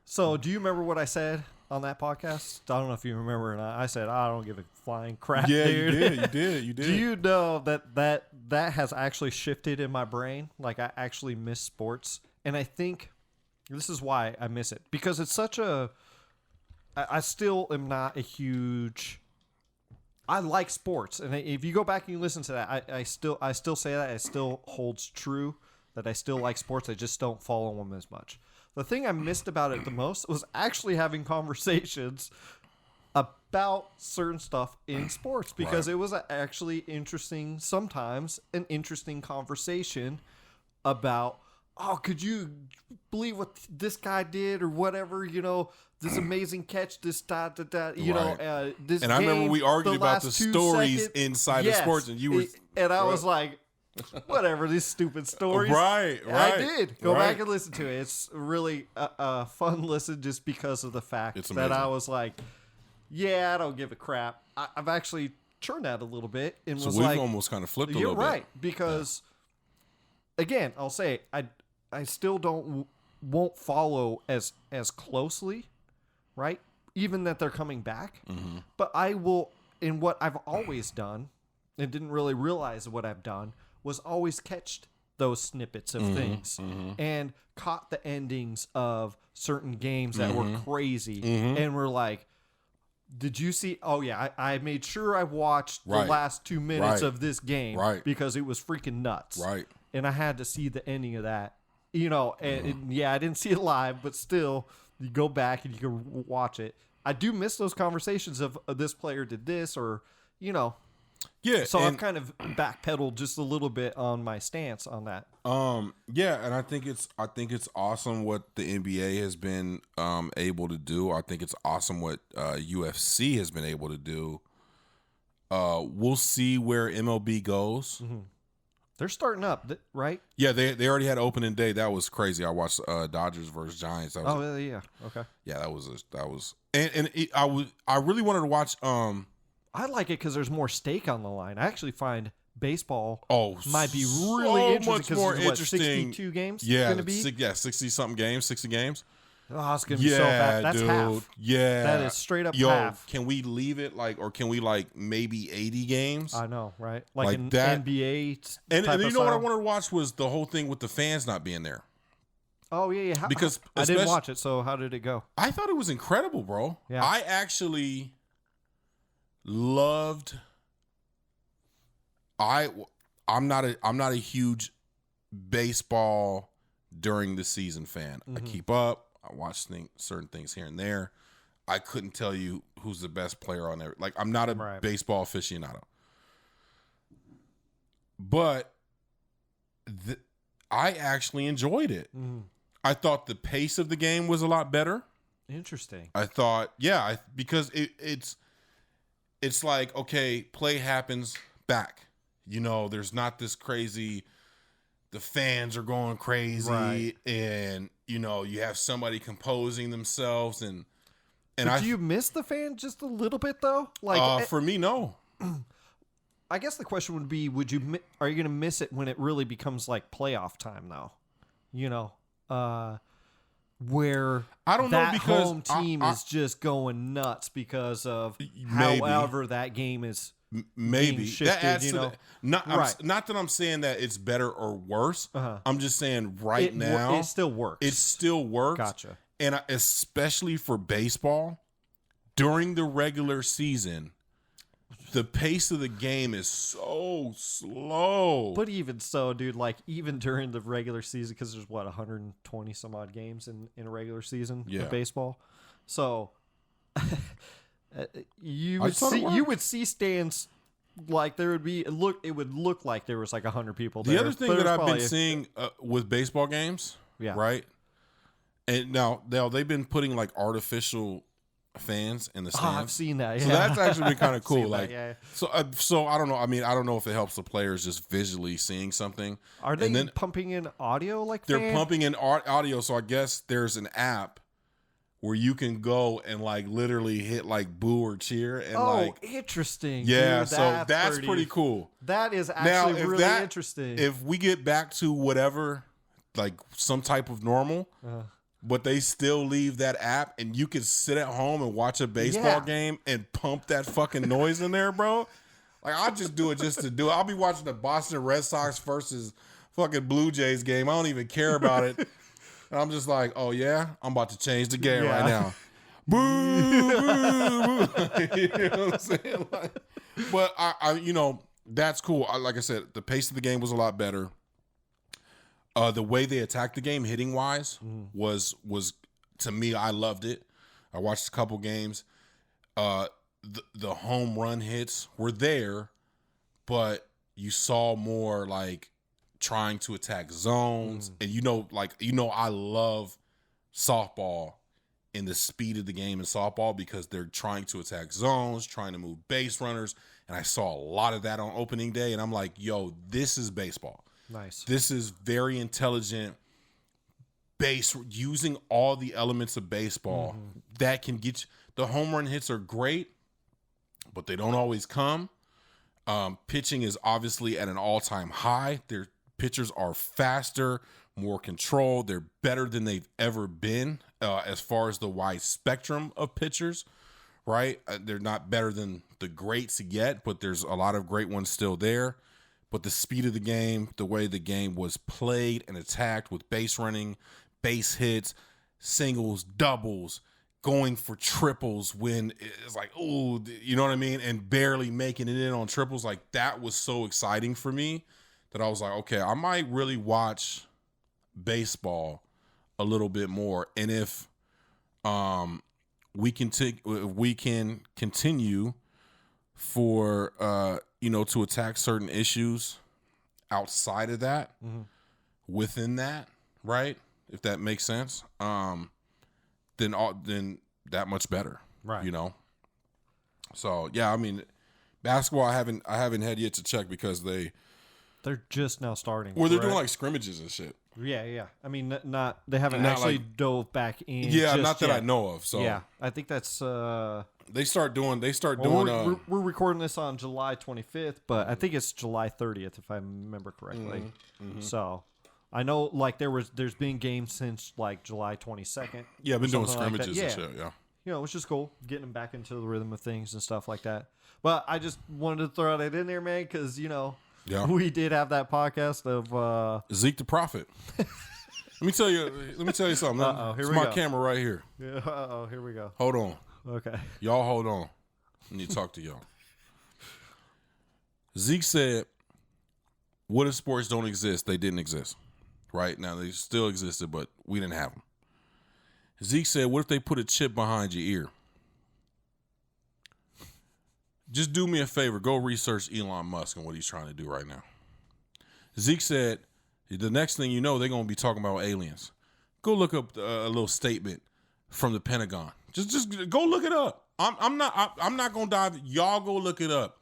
So do you remember what I said on that podcast? I don't know if you remember or not. I said, I don't give a flying crap, dude. You did. Do you know that has actually shifted in my brain? I actually miss sports. And I think this is why I miss it. Because it's such I still am not a huge... I like sports. And if you go back and you listen to that, I still say that. It still holds true that I still like sports. I just don't follow them as much. The thing I missed about it the most was actually having conversations about certain stuff in sports, because it was actually interesting, sometimes an interesting conversation about, could you believe what this guy did or whatever, this amazing catch, this this and I remember we argued about the stories inside of sports, and you were, and I was like, whatever, these stupid stories. Right. I did. Go back and listen to it. It's really a fun listen just because of the fact that I was like, I don't give a crap. I've actually churned that a little bit. And so was we've almost kind of flipped a little bit. You're right. Because, again, I'll say, I still won't follow as closely, right? Even that they're coming back. Mm-hmm. But I will, in what I've always done, and didn't really realize what I've done, was always catch those snippets of things and caught the endings of certain games that were crazy and were like, did you see? Oh, yeah, I made sure I watched the last 2 minutes of this game because it was freaking nuts. Right. And I had to see the ending of that. You know, and yeah, I didn't see it live, but still, you go back and you can watch it. I do miss those conversations of this player did this or, you know. Yeah. So I've kind of backpedaled just a little bit on my stance on that. Yeah, and I think it's awesome what the NBA has been able to do. I think it's awesome what UFC has been able to do. We'll see where MLB goes. They're starting up, right? Yeah, they already had opening day. That was crazy. I watched Dodgers versus Giants. That was, yeah, okay. Yeah, that was I really wanted to watch. I like it because there's more stake on the line. I actually find baseball might be so really interesting much more because interesting. 62 games. Yeah, going to be 60 something games, 60 games. Oh, it's gonna be so fast. That's dude. half. Yeah, that is straight up half. Can we leave it or can we maybe 80 games? I know, right? Like an that. NBA. And you know style. what I wanted to watch was the whole thing with the fans not being there. Oh yeah. Because I didn't watch it. So how did it go? I thought it was incredible, bro. Yeah. I actually loved. I'm not a huge baseball during the season fan. I keep up. I watch certain things here and there. I couldn't tell you who's the best player on there. Like, I'm not a baseball aficionado. But I actually enjoyed it. I thought the pace of the game was a lot better. Interesting. I thought, because it's like, okay, play happens back. You know, there's not this crazy, the fans are going crazy and, you know, you have somebody composing themselves and do you miss the fan just a little bit though? Like for me, no. I guess the question would be, are you going to miss it when it really becomes like playoff time though? You know, where I don't know because home team is just going nuts because of however that game is maybe being shifted, that adds you to know? not that I'm saying that it's better or worse. I'm just saying now it still works. It still works. Gotcha. And especially for baseball, during the regular season, the pace of the game is so slow. But even so, dude, like even during the regular season, because there's 120 some odd games in a regular season of baseball. So you would see stands like there would be it would look like there was like 100 people there. The other thing that I've been seeing with baseball games, right? And now they've been putting like artificial fans in the stands. I've seen that. Yeah. So that's actually been kind of cool. Like, that, so I don't know. I mean, I don't know if it helps the players just visually seeing something. Are they pumping in audio like they're pumping in audio? So I guess there's an app where you can go and like literally hit like boo or cheer and interesting. Yeah, dude, so that's pretty cool. That is actually really interesting. If we get back to whatever, like some type of normal. But they still leave that app, and you can sit at home and watch a baseball game and pump that fucking noise in there, bro. Like, I'll just do it just to do it. I'll be watching the Boston Red Sox versus fucking Blue Jays game. I don't even care about it. And I'm just like, oh, yeah? I'm about to change the game right now. Boo, boo, boo. You know what I'm saying? But, I you know, that's cool. Like I said, the pace of the game was a lot better. The way they attacked the game, hitting wise, was to me. I loved it. I watched a couple games. The home run hits were there, but you saw more like trying to attack zones, and I love softball and the speed of the game in softball because they're trying to attack zones, trying to move base runners, and I saw a lot of that on opening day, and I'm like, yo, this is baseball. Nice. This is very intelligent base using all the elements of baseball that can get you. The home run hits are great, but they don't always come. Pitching is obviously at an all-time high. Their pitchers are faster, more controlled. They're better than they've ever been as far as the wide spectrum of pitchers, right? They're not better than the greats yet, but there's a lot of great ones still there. but the speed of the game, the way the game was played and attacked with base running, base hits, singles, doubles, going for triples when it's like, oh, you know what I mean? And barely making it in on triples. Like, that was so exciting for me that I was like, okay, I might really watch baseball a little bit more. And if we can continue for to attack certain issues outside of that, within that, right? If that makes sense, then that much better, right? So yeah, I mean, basketball I haven't had yet to check because they're just now starting. Well, they're doing like scrimmages and shit. Yeah. I mean, they haven't actually dove back in. Yeah, not that I know of. So yeah, I think that's they start doing. We're recording this on July 25th, but I think it's July 30th if I remember correctly. So I know like there's been games since like July 22nd. Yeah, I've been doing scrimmages and shit. Yeah, it's just cool getting them back into the rhythm of things and stuff like that. But I just wanted to throw that in there, man, because we did have that podcast of Zeke the Prophet. Let me tell you something. It's my camera right here. Yeah, here we go. Hold on. Okay. Y'all hold on. I need to talk to y'all. Zeke said, what if sports don't exist? They didn't exist. Right? Now, they still existed, but we didn't have them. Zeke said, what if they put a chip behind your ear? Just do me a favor. Go research Elon Musk and what he's trying to do right now. Zeke said, the next thing you know, they're going to be talking about aliens. Go look up a little statement from the Pentagon. Just go look it up. I'm not going to dive. Y'all go look it up.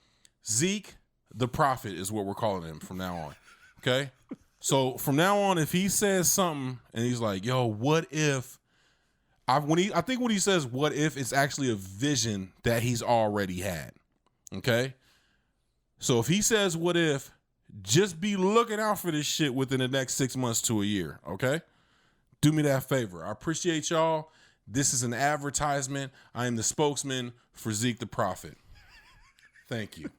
Zeke the Prophet is what we're calling him from now on. Okay? So from now on, if he says something and he's like, yo, what if... I think when he says what if, it's actually a vision that he's already had. Okay? So if he says what if, just be looking out for this shit within the next 6 months to a year. Okay? Do me that favor. I appreciate y'all. This is an advertisement. I am the spokesman for Zeke the Prophet. Thank you.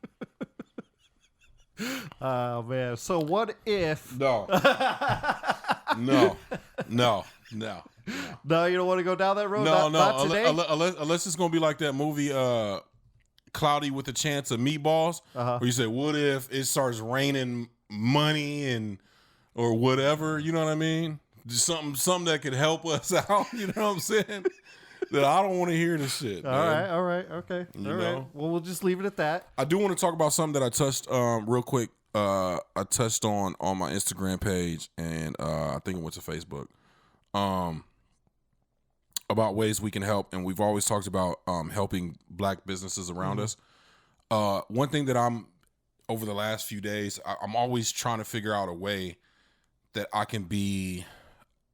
Oh, man. So what if... No. No, you don't want to go down that road? No. Not today? Unless it's going to be like that movie, Cloudy with a Chance of Meatballs, where you say, what if it starts raining money or whatever, you know what I mean? Just something that could help us out, you know what I'm saying? That I don't want to hear this shit. All right, okay. All right. Well, we'll just leave it at that. I do want to talk about something that I touched real quick. I touched on my Instagram page, and I think it went to Facebook, about ways we can help. And we've always talked about helping black businesses around us. One thing that over the last few days, I'm always trying to figure out a way that I can be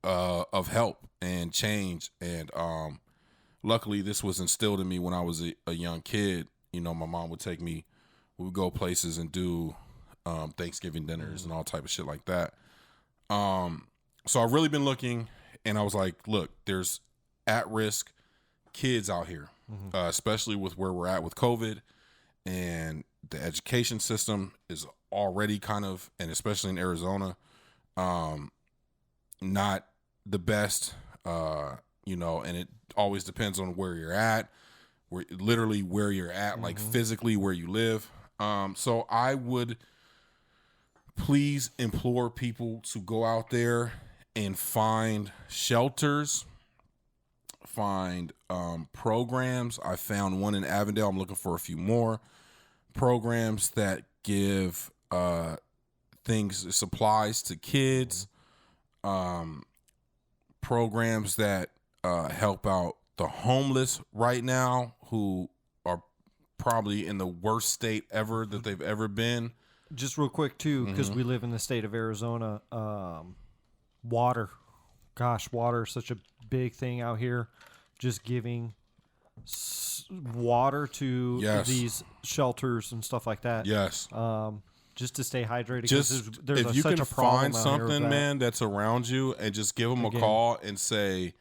of help and change. And luckily, this was instilled in me when I was a young kid. My mom would take me, we would go places and do Thanksgiving dinners and all type of shit like that. So I've really been looking, and I was like, look, there's at-risk kids out here, especially with where we're at with COVID, and the education system is already kind of, and especially in Arizona, not the best, and it always depends on where you're at, where you're at, like physically where you live. So I would please implore people to go out there and find shelters, find programs. I found one in Avondale. I'm looking for a few more programs that give supplies to kids, programs that help out the homeless right now, who are probably in the worst state ever that they've ever been. Just real quick, too, because we live in the state of Arizona, water. Gosh, water is such a big thing out here. Just giving water to these shelters and stuff like that. Yes. Just to stay hydrated. Just if you can find something, man, that's around you, and just give them a call and say,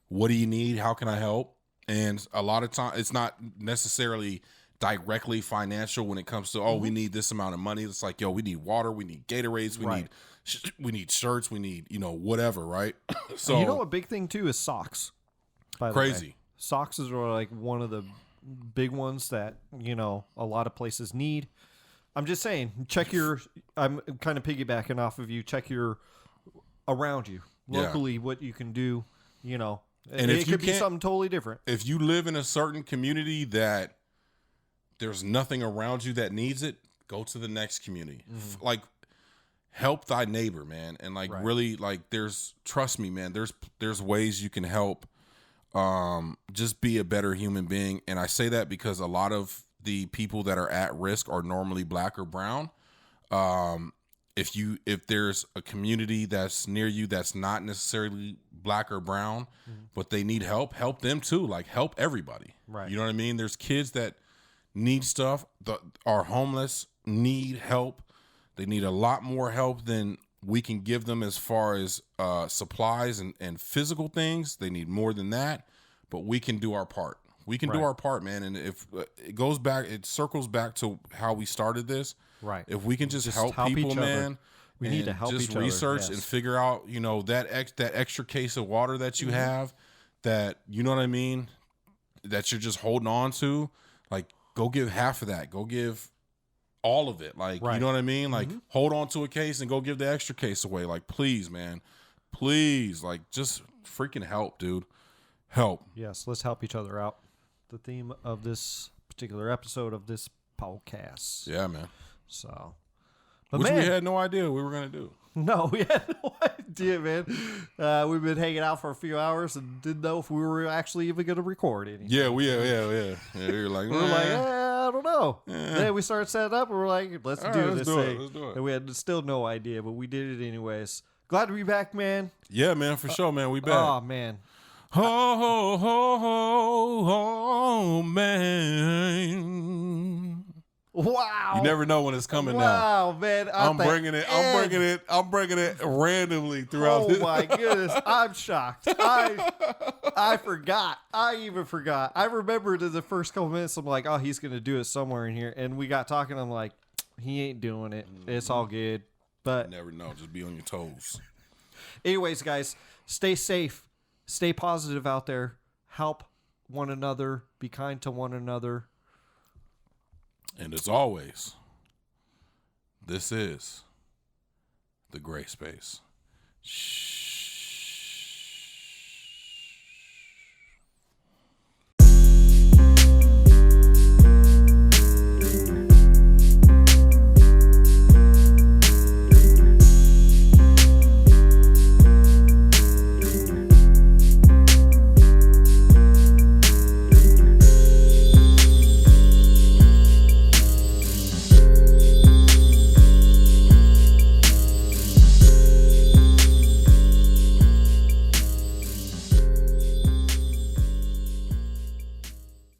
what do you need? How can I help? And a lot of times, it's not necessarily directly financial when it comes to, we need this amount of money. It's like, yo, we need water, we need Gatorades, we need shirts, we need, whatever, right? So a big thing too is socks. By the crazy. way. Socks is like one of the big ones that, a lot of places need. I'm just saying, I'm kind of piggybacking off of you. Check around you locally, what you can do, and it could be something totally different. If you live in a certain community that there's nothing around you that needs it, go to the next community. Like, help thy neighbor, man. And really, trust me, man, there's ways you can help, just be a better human being. And I say that because a lot of the people that are at risk are normally black or brown. If there's a community that's near you that's not necessarily black or brown, but they need help them too. Like, help everybody. Right. You know what I mean? There's kids that need stuff, are homeless, need help. They need a lot more help than we can give them as far as supplies and physical things. They need more than that, but we can do our part. We can do our part, man. And if it circles back to how we started this. Right. If we can just help people, man, we need to help each other. Just research and figure out, that extra case of water that you have, that, you know what I mean, that you're just holding on to, like, go give half of that. Go give all of it. Like, you know what I mean? Like, hold on to a case and go give the extra case away. Like, please, man, please, like, just freaking help, dude. Help. Yes, let's help each other out. The theme of this particular episode of this podcast. Yeah, man. So, which we had no idea we were going to do. No, we had no idea, man. We've been hanging out for a few hours and didn't know if we were actually even going to record anything. Yeah, we were like, I don't know. Then we started setting up and we're like, let's do this thing. Let's do it. And we had still no idea, but we did it anyways. Glad to be back, man. Yeah, man, for sure, man. We back. Oh, man. Ho, ho, ho, ho, man. Wow. You never know when it's coming now. Wow, man. I'm bringing it randomly throughout this. Oh, my goodness. I'm shocked. I forgot. I even forgot. I remembered in the first couple minutes, I'm like, oh, he's going to do it somewhere in here. And we got talking. I'm like, he ain't doing it. It's all good. But you never know. Just be on your toes. Anyways, guys, stay safe. Stay positive out there. Help one another. Be kind to one another. And as always, this is the Gray Space.